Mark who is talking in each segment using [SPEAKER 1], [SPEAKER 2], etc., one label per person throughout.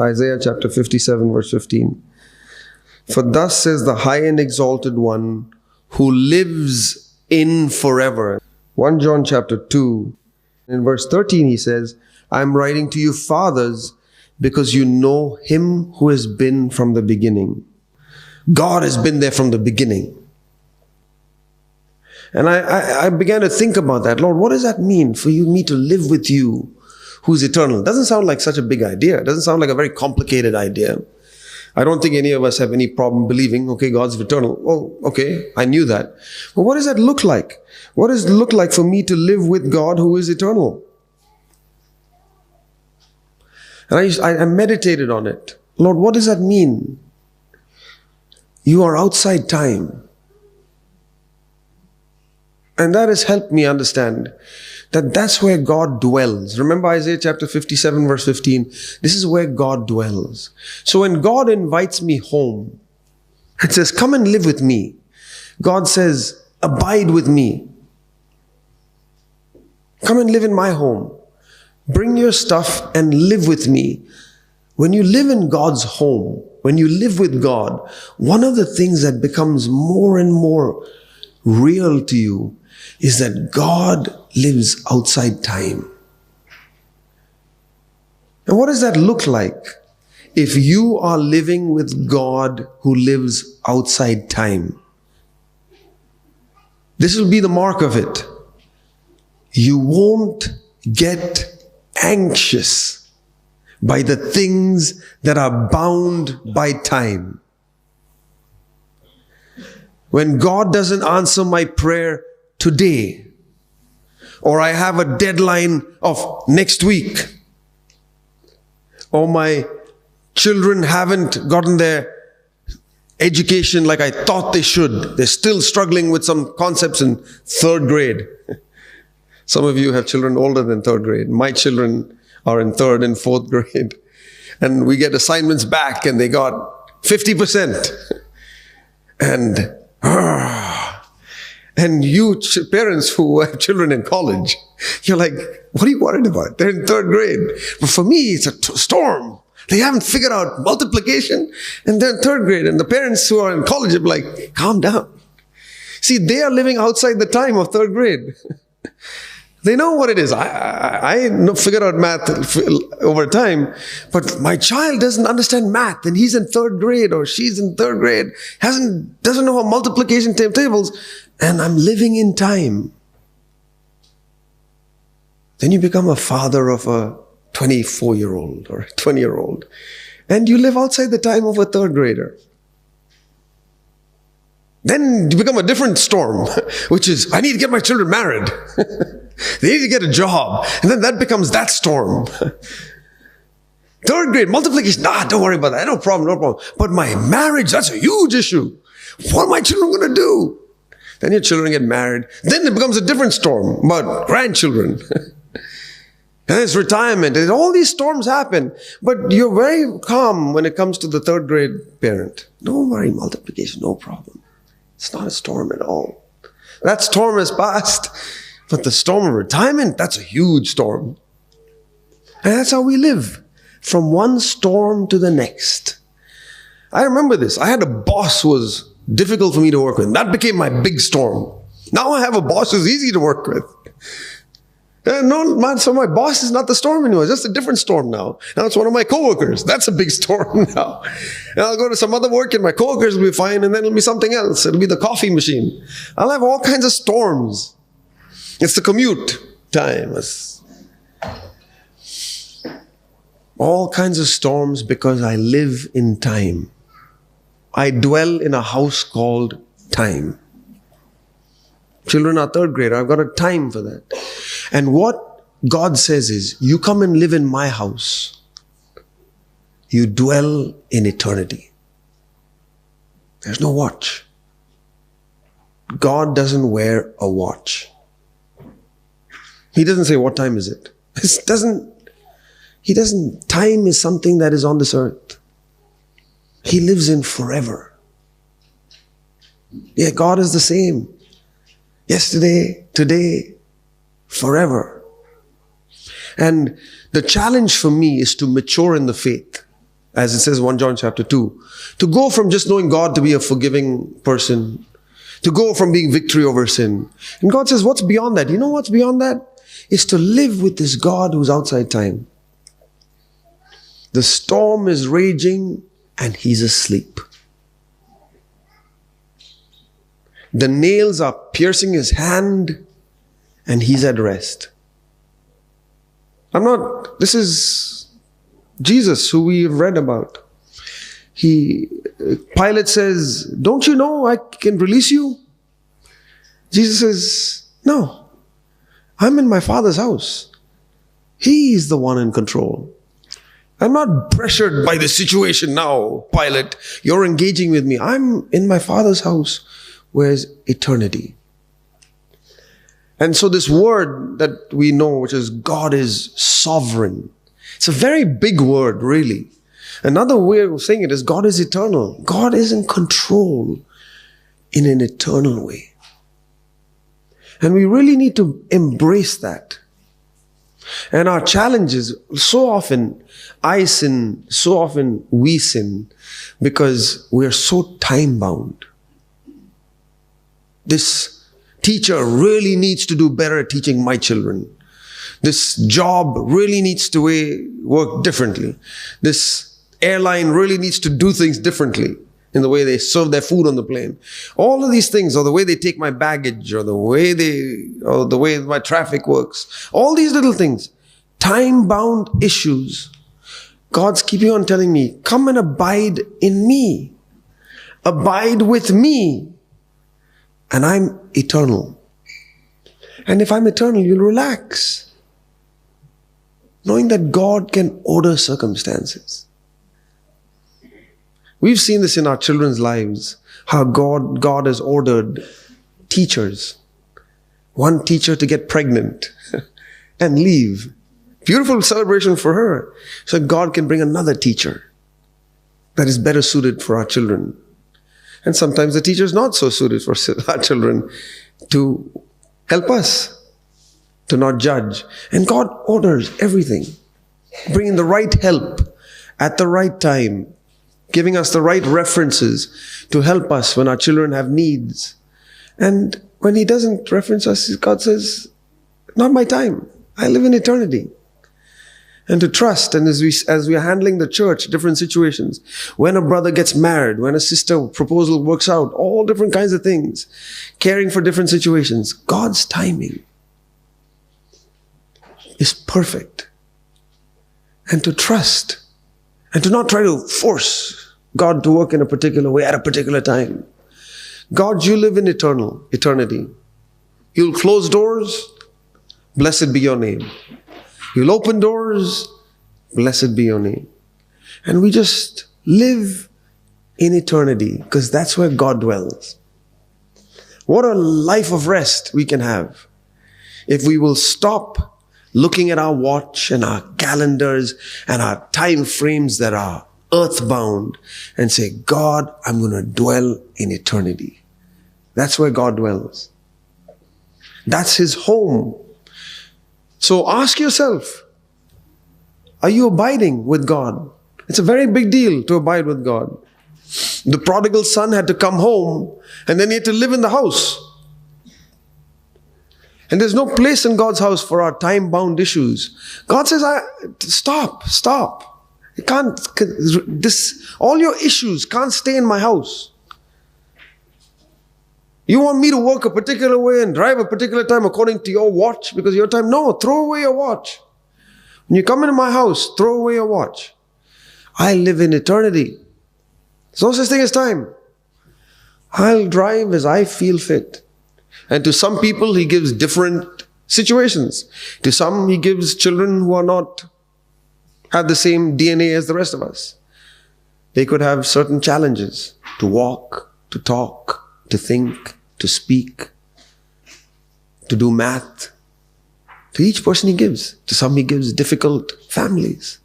[SPEAKER 1] Isaiah chapter 57 verse 15. For thus says the high and exalted one who lives in forever. 1 John chapter 2, in verse 13 he says, I am writing to you fathers because you know him who has been from the beginning. God has been there from the beginning. And I began to think about that. Lord, what does that mean for me to live with you who's eternal? It doesn't sound like such a big idea. It doesn't sound like a very complicated idea. I don't think any of us have any problem believing, okay, God's eternal. Oh, okay, I knew that. But what does that look like? What does it look like for me to live with God who is eternal? And I meditated on it. Lord, what does that mean? You are outside time. And that has helped me understand that that's where God dwells. Remember Isaiah chapter 57 verse 15? This is where God dwells. So when God invites me home, it says, come and live with me. God says, abide with me. Come and live in my home. Bring your stuff and live with me. When you live in God's home, when you live with God, one of the things that becomes more and more real to you is that God lives outside time. And what does that look like if you are living with God who lives outside time? This will be the mark of it. You won't get anxious by the things that are bound by time. When God doesn't answer my prayer today, or I have a deadline of next week, or my children haven't gotten their education like I thought they should. They're still struggling with some concepts in 3rd grade. Some of you have children older than 3rd grade. My children are in 3rd and 4th grade. And we get assignments back and they got 50%. And you parents who have children in college, you're like, what are you worried about? They're in 3rd grade. But for me, it's a storm. They haven't figured out multiplication and they're in 3rd grade. And the parents who are in college are like, calm down. See, they are living outside the time of 3rd grade. They know what it is. I figured out math over time, but my child doesn't understand math and he's in 3rd grade or she's in 3rd grade, doesn't know how multiplication tables, and I'm living in time. Then you become a father of a 24-year-old or a 20-year-old, and you live outside the time of a 3rd grader. Then you become a different storm, which is, I need to get my children married. They need to get a job. And then that becomes that storm. 3rd grade, multiplication, don't worry about that. No problem. But my marriage, that's a huge issue. What are my children going to do? Then your children get married. Then it becomes a different storm about grandchildren. And it's retirement. And all these storms happen. But you're very calm when it comes to the 3rd grade parent. Don't worry, multiplication, no problem. It's not a storm at all. That storm has passed. But the storm of retirement, that's a huge storm. And that's how we live. From one storm to the next. I remember this. I had a boss who was difficult for me to work with. That became my big storm. Now I have a boss who's easy to work with. So my boss is not the storm anymore. It's just a different storm now. Now it's one of my coworkers. That's a big storm now. And I'll go to some other work and my coworkers will be fine, and then it'll be something else. It'll be the coffee machine. I'll have all kinds of storms. It's the commute time. It's all kinds of storms because I live in time. I dwell in a house called time. Children are 3rd grade. I've got a time for that. And what God says is, you come and live in my house. You dwell in eternity. There's no watch. God doesn't wear a watch. He doesn't say, what time is it? Time is something that is on this earth. He lives in forever. Yeah, God is the same. Yesterday, today, forever. And the challenge for me is to mature in the faith. as it says 1 John chapter 2, to go from just knowing God to be a forgiving person, to go from being victory over sin. And God says, what's beyond that? You know what's beyond that? Is to live with this God who's outside time. The storm is raging and he's asleep. The nails are piercing his hand and he's at rest. This is Jesus who we have read about. Pilate says, don't you know I can release you? Jesus says, no, I'm in my Father's house. He is the one in control. I'm not pressured by the situation now, Pilate. You're engaging with me. I'm in my Father's house, where's eternity. And so this word that we know, which is God is sovereign. It's a very big word, really. Another way of saying it is God is eternal. God is in control in an eternal way. And we really need to embrace that. And our challenge is, so often I sin, so often we sin, because we're so time-bound. This teacher really needs to do better at teaching my children. This job really needs to work differently. This airline really needs to do things differently in the way they serve their food on the plane. All of these things, or the way they take my baggage, or the way my traffic works, all these little things, time-bound issues. God's keeping on telling me, come and abide in me. Abide with me. And I'm eternal. And if I'm eternal, you'll relax. Knowing that God can order circumstances. We've seen this in our children's lives, how God has ordered teachers. One teacher to get pregnant and leave. Beautiful celebration for her. So God can bring another teacher that is better suited for our children. And sometimes the teacher is not so suited for our children to help us, to not judge. And God orders everything, bringing the right help at the right time, giving us the right references to help us when our children have needs. And when he doesn't reference us, God says, not my time. I live in eternity. And to trust, and as we are handling the church, different situations, when a brother gets married, when a sister proposal works out, all different kinds of things, caring for different situations, God's timing is perfect. And to trust, and to not try to force God to work in a particular way at a particular time. God, you live in eternity. You'll close doors, blessed be your name. You'll open doors, blessed be your name. And we just live in eternity, because that's where God dwells. What a life of rest we can have if we will stop looking at our watch and our calendars and our time frames that are earthbound and say, God, I'm going to dwell in eternity. That's where God dwells. That's his home. So ask yourself, are you abiding with God? It's a very big deal to abide with God. The prodigal son had to come home and then he had to live in the house. And there's no place in God's house for our time-bound issues. God says, stop. You can't, all your issues can't stay in my house. You want me to work a particular way and drive a particular time according to your watch because your time? No, throw away your watch. When you come into my house, throw away your watch. I live in eternity. There's no such thing as time. I'll drive as I feel fit. And to some people, he gives different situations. To some, he gives children who have the same DNA as the rest of us. They could have certain challenges to walk, to talk, to think, to speak, to do math. To each person he gives. To some he gives difficult families.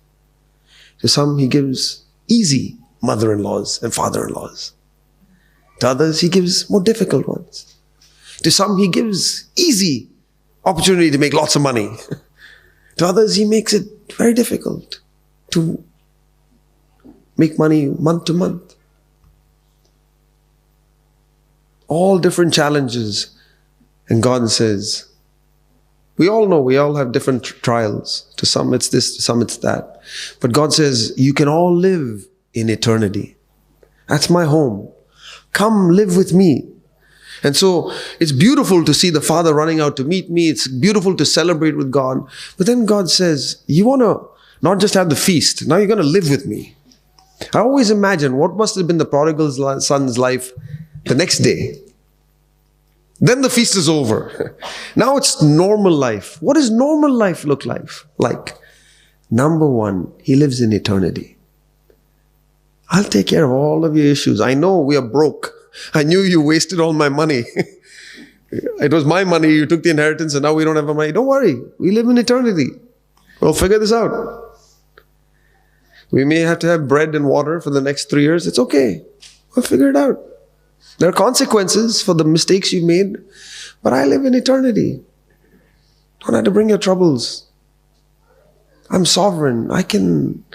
[SPEAKER 1] To some he gives easy mother-in-laws and father-in-laws. To others he gives more difficult ones. To some he gives easy opportunity to make lots of money. To others he makes it very difficult to make money month to month. All different challenges. And God says, we all know, we all have different trials. To some it's this, to some it's that. But God says, you can all live in eternity. That's my home. Come live with me. And so it's beautiful to see the Father running out to meet me. It's beautiful to celebrate with God. But then God says, you want to not just have the feast. Now you're going to live with me. I always imagine what must have been the prodigal son's life the next day. Then the feast is over. Now it's normal life. What does normal life look like? Number one, he lives in eternity. I'll take care of all of your issues. I know we are broke. I knew you wasted all my money. It was my money. You took the inheritance and now we don't have money. Don't worry. We live in eternity. We'll figure this out. We may have to have bread and water for the next 3 years. It's okay. We'll figure it out. There are consequences for the mistakes you made, but I live in eternity. Don't have to bring your troubles. I'm sovereign. I can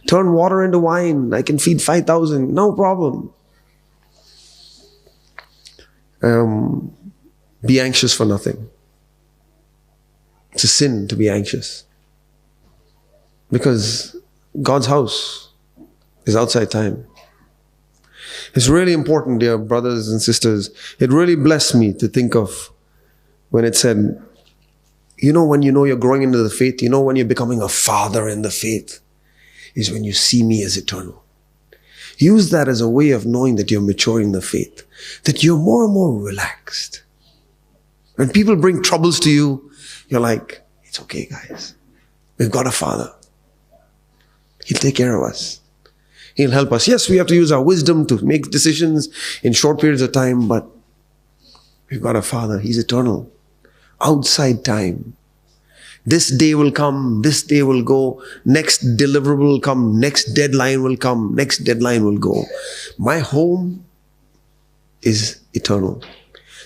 [SPEAKER 1] turn water into wine. I can feed 5,000. No problem. Be anxious for nothing. It's a sin to be anxious. Because God's house is outside time. It's really important, dear brothers and sisters. It really blessed me to think of when it said, when you know you're growing into the faith, when you're becoming a father in the faith, is when you see me as eternal. Use that as a way of knowing that you're maturing in the faith, that you're more and more relaxed. When people bring troubles to you, you're like, it's okay, guys. We've got a Father. He'll take care of us. He'll help us. Yes, we have to use our wisdom to make decisions in short periods of time, but we've got a Father. He's eternal. Outside time. This day will come, this day will go, next deliverable will come, next deadline will come, next deadline will go. My home is eternal.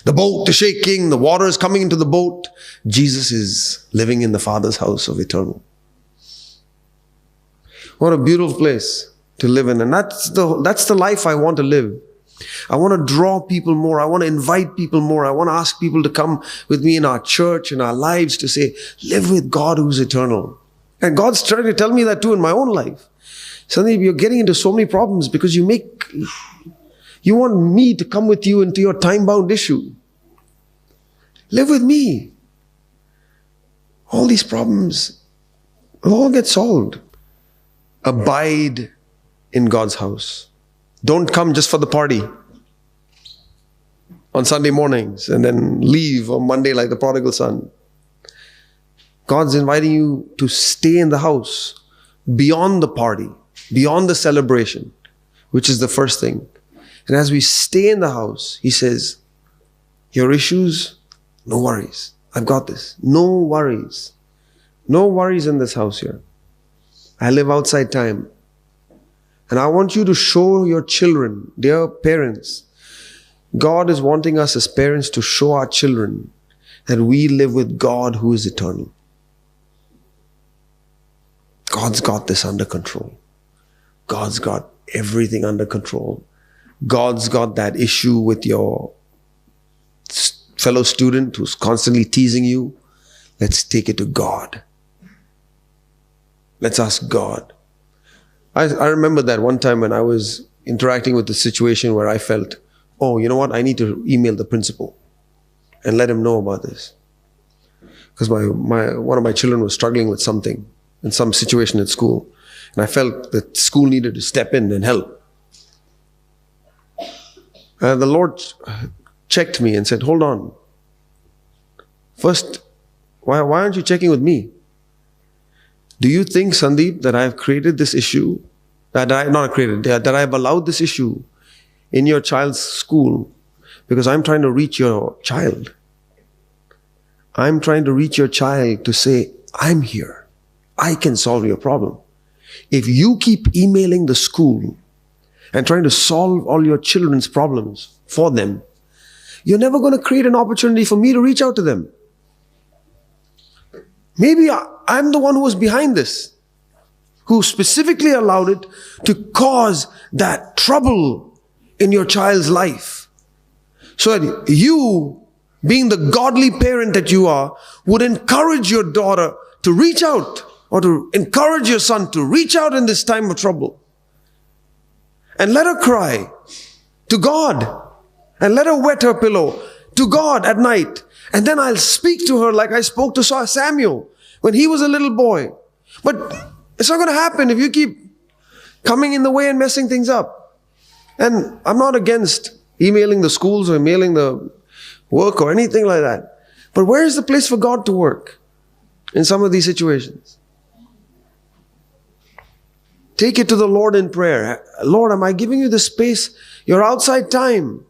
[SPEAKER 1] The boat is shaking, the water is coming into the boat. Jesus is living in the Father's house of eternal. What a beautiful place to live in. And that's the life I want to live. I want to draw people more. I want to invite people more. I want to ask people to come with me in our church, in our lives, to say, live with God who's eternal. And God's trying to tell me that too in my own life. Sandeep, you're getting into so many problems because you want me to come with you into your time-bound issue. Live with me. All these problems will all get solved. Abide in God's house. Don't come just for the party on Sunday mornings and then leave on Monday like the prodigal son. God's inviting you to stay in the house beyond the party, beyond the celebration, which is the first thing. And as we stay in the house, He says, your issues, no worries. I've got this. No worries. No worries in this house here. I live outside time. And I want you to show your children, dear parents, God is wanting us as parents to show our children that we live with God who is eternal. God's got this under control. God's got everything under control. God's got that issue with your fellow student who's constantly teasing you. Let's take it to God. Let's ask God. I remember that one time when I was interacting with the situation where I felt, oh, you know what? I need to email the principal and let him know about this. Because one of my children was struggling with something in some situation at school. And I felt that school needed to step in and help. And the Lord checked me and said, hold on. First, why aren't you checking with me? Do you think, Sandeep, that I have created this issue, that I have allowed this issue in your child's school because I'm trying to reach your child? I'm trying to reach your child to say, I'm here. I can solve your problem. If you keep emailing the school and trying to solve all your children's problems for them, you're never going to create an opportunity for me to reach out to them. Maybe I'm the one who was behind this. who specifically allowed it to cause that trouble in your child's life. So that you, being the godly parent that you are, would encourage your daughter to reach out, or to encourage your son to reach out in this time of trouble. And let her cry to God. And let her wet her pillow to God at night. And then I'll speak to her like I spoke to Samuel when he was a little boy. But it's not going to happen if you keep coming in the way and messing things up. And I'm not against emailing the schools or emailing the work or anything like that. But where is the place for God to work in some of these situations? Take it to the Lord in prayer. Lord, am I giving you the space? Your outside time.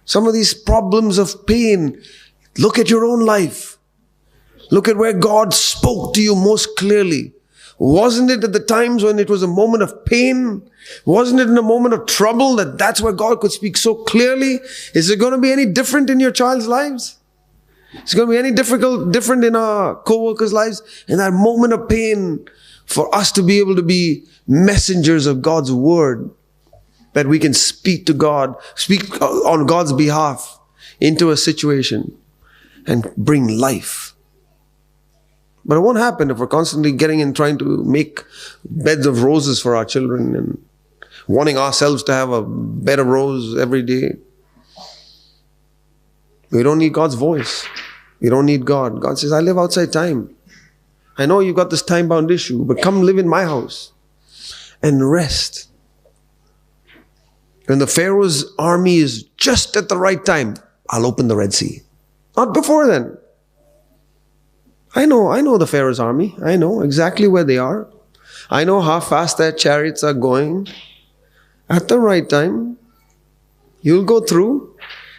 [SPEAKER 1] Some of these problems of pain, look at your own life. Look at where God spoke to you most clearly. Wasn't it at the times when it was a moment of pain? Wasn't it in a moment of trouble that's where God could speak so clearly? Is it going to be any different in your child's lives? Is it going to be any different in our co-workers' lives? In that moment of pain, for us to be able to be messengers of God's word, that we can speak to God, speak on God's behalf into a situation and bring life. But it won't happen if we're constantly getting in trying to make beds of roses for our children and wanting ourselves to have a bed of roses every day. We don't need God's voice. We don't need God. God says, I live outside time. I know you've got this time-bound issue, but come live in my house and rest. When the Pharaoh's army is just at the right time, I'll open the Red Sea. Not before then. I know the Pharaoh's army. I know exactly where they are. I know how fast their chariots are going. At the right time, you'll go through.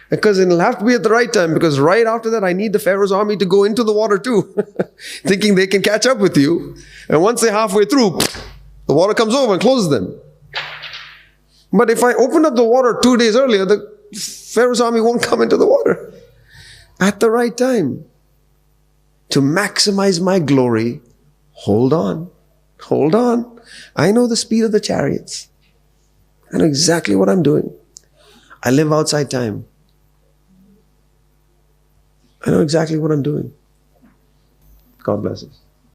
[SPEAKER 1] Because it'll have to be at the right time, because right after that I need the Pharaoh's army to go into the water too, thinking they can catch up with you. And once they're halfway through, the water comes over and closes them. But if I open up the water 2 days earlier, the Pharaoh's army won't come into the water. At the right time. To maximize my glory, hold on. Hold on. I know the speed of the chariots. I know exactly what I'm doing. I live outside time. I know exactly what I'm doing. God bless us.